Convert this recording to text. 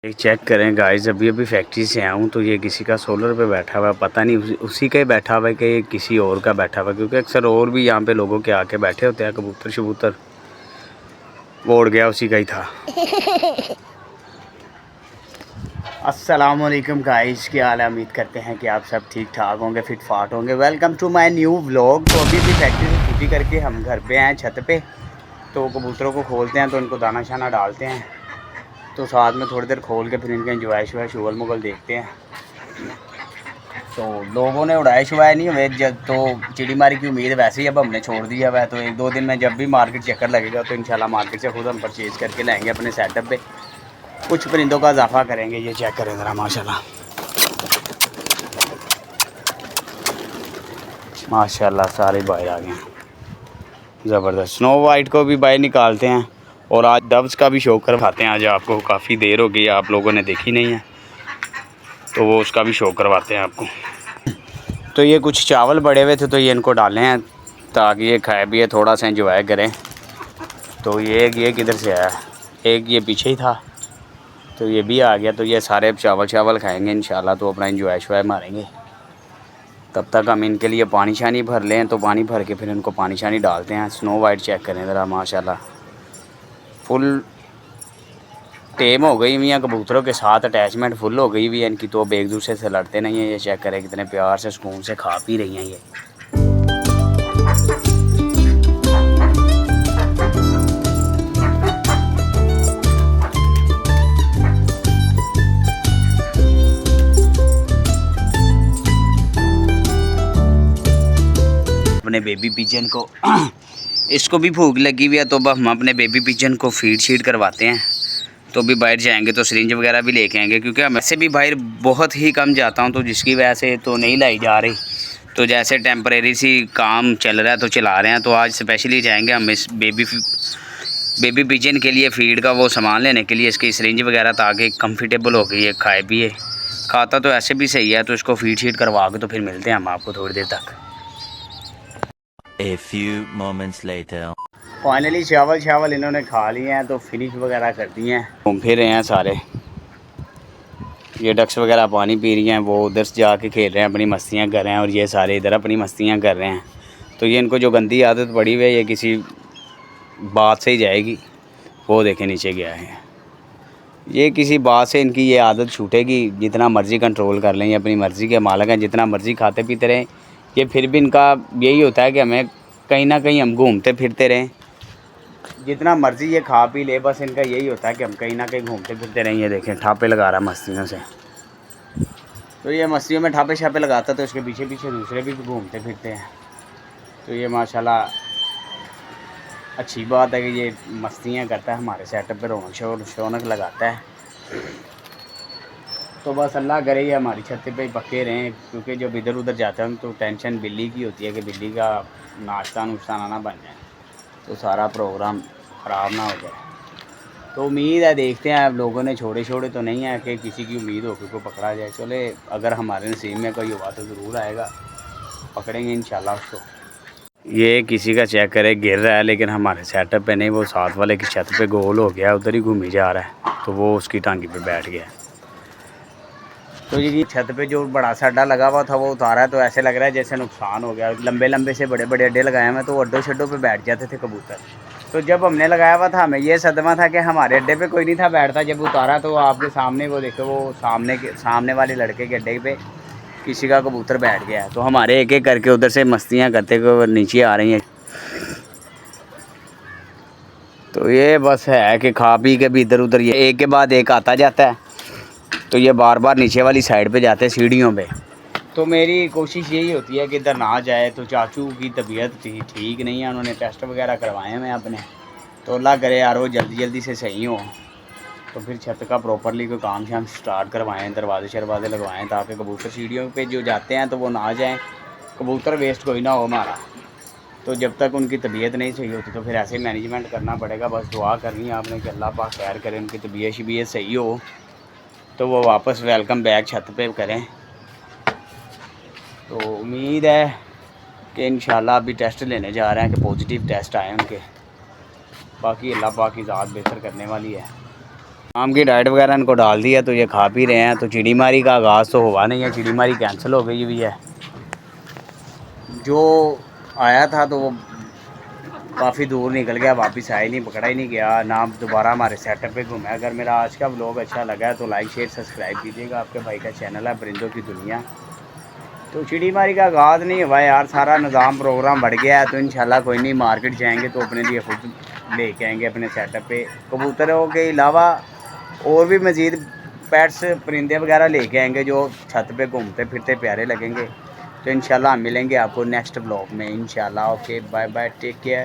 एक चेक करें गाइस, अभी अभी फैक्ट्री से आया हूँ तो ये किसी का सोलर पे बैठा हुआ है, पता नहीं उसी का ही बैठा हुआ है कि किसी और का बैठा हुआ है, क्योंकि अक्सर और भी यहाँ पे लोगों के आके बैठे होते हैं। कबूतर शबूतर वो उड़ गया, उसी का ही था। अस्सलाम वालेकुम गाइस, क्या हाल है? उम्मीद करते हैं कि आप सब ठीक ठाक होंगे, फिट फाट होंगे। Welcome to my new vlog. तो अभी भी फैक्ट्री से छुट्टी करके हम घर पे आए छत पे, तो कबूतरों को खोलते हैं तो इनको दाना शाना डालते हैं, तो साथ में थोड़ी देर खोल के फिर इनके इंजॉय शुआ शुगल मुगल देखते हैं। तो लोगों ने उड़ाए शुआए नहीं हुए, जब तो चिड़ी मारी की उम्मीद वैसे ही अब हमने छोड़ दिया हुआ है। तो एक दो दिन में जब भी मार्केट चक्कर लगेगा तो इंशाल्लाह मार्केट से खुद हम परचेज़ करके लाएंगे अपने सेटअप पे, कुछ परिंदों का इजाफा करेंगे। ये चेक करें ज़रा, माशाल्लाह माशाल्लाह सारे बाहर आ गए हैं, ज़बरदस्त। स्नो वाइट को भी बाहर निकालते हैं और आज डब्स का भी शो करवाते हैं। आज आपको काफ़ी देर हो गई, आप लोगों ने देखी नहीं है, तो वो उसका भी शो करवाते हैं आपको। तो ये कुछ चावल बड़े हुए थे तो ये इनको डाले हैं ताकि ये खाए भी है, थोड़ा सा एंजॉय करें। तो ये किधर से आया, एक ये पीछे ही था तो ये भी आ गया। तो ये सारे चावल चावल खाएंगे इंशाल्लाह, तो अपना एंजॉय शॉय मारेंगे। तब तक हम इनके लिए पानी शानी भर लें, तो पानी भर के फिर इनको पानी शानी डालते हैं। स्नो वाइट चेक करें ज़रा, माशाल्लाह फुल टेम हो गई हुई है, कबूतरों के साथ अटैचमेंट फुल हो गई हुई है इनकी, तो अब एक दूसरे से लड़ते नहीं हैं। ये चेक करें कितने प्यार से सुकून से खा पी रही हैं ये। अपने बेबी पिजन को इसको भी भूख लगी हुई है, तो अब हम अपने बेबी पिजन को फीड शीड करवाते हैं। तो भी बाहर जाएंगे तो सिरिंज वगैरह भी लेके आएंगे, क्योंकि मैं वैसे भी बाहर बहुत ही कम जाता हूं, तो जिसकी वजह से तो नहीं लाई जा रही। तो जैसे टेम्परेरी सी काम चल रहा है तो चला रहे हैं, तो आज स्पेशली जाएंगे हम इस बेबी पिजन के लिए फ़ीड का वो सामान लेने के लिए, इसकी सिरिंज वगैरह, ताकि कंफर्टेबल हो गई है, खाए पिए। खाता तो ऐसे भी सही है, तो इसको फीड शीड करवा के तो फिर मिलते हैं हम आपको थोड़ी देर तक। A few moments later. Finally चावल इन्होंने खा लिए हैं, तो फिनिश वगैरह कर दिए हैं। घूम फिर रहे हैं सारे, ये डक्स वगैरह पानी पी रही हैं, वो उधर से जाके खेल रहे हैं, अपनी मस्तियां कर रहे हैं, और ये सारे इधर अपनी मस्तियां कर रहे हैं। तो ये इनको जो गंदी आदत पड़ी हुई है, ये किसी बात से ही जाएगी। वो देखे नीचे गया है, ये किसी बात से इनकी ये आदत छूटेगी। जितना मर्ज़ी कंट्रोल कर लें, ये अपनी मर्ज़ी के मालिक हैं, जितना मर्ज़ी खाते पीते रहें, ये फिर भी इनका यही होता है कि हमें कहीं ना कहीं हम घूमते फिरते रहें। जितना मर्ज़ी ये खा पी ले, बस इनका यही होता है कि हम कहीं ना कहीं घूमते फिरते रहें। ये देखें ठापे लगा रहा है मस्तियों से, तो ये मस्तियों में ठापे शापे लगाता, तो इसके पीछे पीछे दूसरे भी घूमते फिरते हैं। तो ये माशाल्लाह अच्छी बात है कि ये मस्तियाँ करता है, हमारे सेटअप पे रौनक लगाता है। तो बस अल्लाह करे ये हमारी छत पे ही पक्के रहें, क्योंकि जब इधर उधर जाते हैं तो टेंशन बिल्ली की होती है कि बिल्ली का नाश्ता नुश्ता ना बन जाए, तो सारा प्रोग्राम ख़राब ना हो जाए। तो उम्मीद है, देखते हैं। अब लोगों ने छोड़े तो नहीं है कि किसी की उम्मीद हो कि कोई पकड़ा जाए। चले, अगर हमारे नसीब में कोई हुआ तो ज़रूर आएगा, पकड़ेंगे इंशाल्लाह उसको। ये किसी का चेक करे गिर रहा है, लेकिन हमारे सेटअप पे नहीं, वो साथ वाले की छत पे गोल हो गया, उधर ही घूमी जा रहा है, तो वो उसकी टांगी पे बैठ गया। तो ये छत पे जो बड़ा सा अड्डा लगा हुआ था वो उतारा है, तो ऐसे लग रहा है जैसे नुकसान हो गया। लंबे लंबे से बड़े बड़े अड्डे लगाए हैं, तो अड्डों शड्डों पे बैठ जाते थे कबूतर। तो जब हमने लगाया हुआ था, हमें ये सदमा था कि हमारे अड्डे पे कोई नहीं था बैठता। जब उतारा तो आपके सामने वो देखो, वो सामने वाले लड़के के अड्डे पे किसी का कबूतर बैठ गया है। तो हमारे एक एक करके उधर से मस्तियाँ करते हुए नीचे आ रही हैं। तो ये बस है कि खा पी के भी इधर उधर ये एक के बाद एक आता जाता है, तो ये बार बार नीचे वाली साइड पे जाते हैं सीढ़ियों पे। तो मेरी कोशिश यही होती है कि इधर ना जाए। तो चाचू की तबीयत ठीक नहीं है, उन्होंने टेस्ट वगैरह करवाए हैं अपने, तो अल्लाह करे यार वो जल्दी जल्दी से सही हो, तो फिर छत का प्रॉपरली कोई काम शाम स्टार्ट करवाएं, दरवाजे शरवाजे लगवाएं, ताकि कबूतर सीढ़ियों पे जो जाते हैं तो वो ना जाएं, कबूतर वेस्ट कोई ना हो हमारा। तो जब तक उनकी तबीयत नहीं सही होती तो फिर ऐसे मैनेजमेंट करना पड़ेगा। बस दुआ करनी है आपने कि अल्लाह पाक खैर करें, उनकी तबीयत शबीयत सही हो तो वो वापस वेलकम बैक छत पे करें। तो उम्मीद है कि इंशाल्लाह अभी टेस्ट लेने जा रहे हैं कि पॉजिटिव टेस्ट आए उनके। बाकी अल्लाह पाक की ज़ात बेहतर करने वाली है। शाम की डाइट वगैरह इनको डाल दिया तो ये खा पी रहे हैं। तो चिड़ी मारी का आगाज़ तो हुआ नहीं है, चिड़ी मारी कैंसिल हो गई हुई है। जो आया था तो वो काफ़ी दूर निकल गया, वापस आया नहीं, पकड़ा ही नहीं गया ना, दोबारा हमारे सेटअप पे घूमा। अगर मेरा आज का व्लॉग अच्छा लगा है तो लाइक शेयर सब्सक्राइब कीजिएगा। आपके भाई का चैनल है परिंदों की दुनिया। तो चिड़ी मारी का आगाज़ नहीं हुआ यार, सारा निज़ाम प्रोग्राम बढ़ गया है। तो इंशाल्लाह कोई नहीं, मार्केट जाएंगे तो अपने लिए खुद लेके आएंगे अपने सेटअप पे। कबूतरों के अलावा और भी मज़ीद पेट्स परिंदे वगैरह लेके आएंगे जो छत पे घूमते फिरते प्यारे लगेंगे। तो इंशाल्लाह हम मिलेंगे आपको नेक्स्ट ब्लॉग में इंशाल्लाह। Okay bye bye, take care.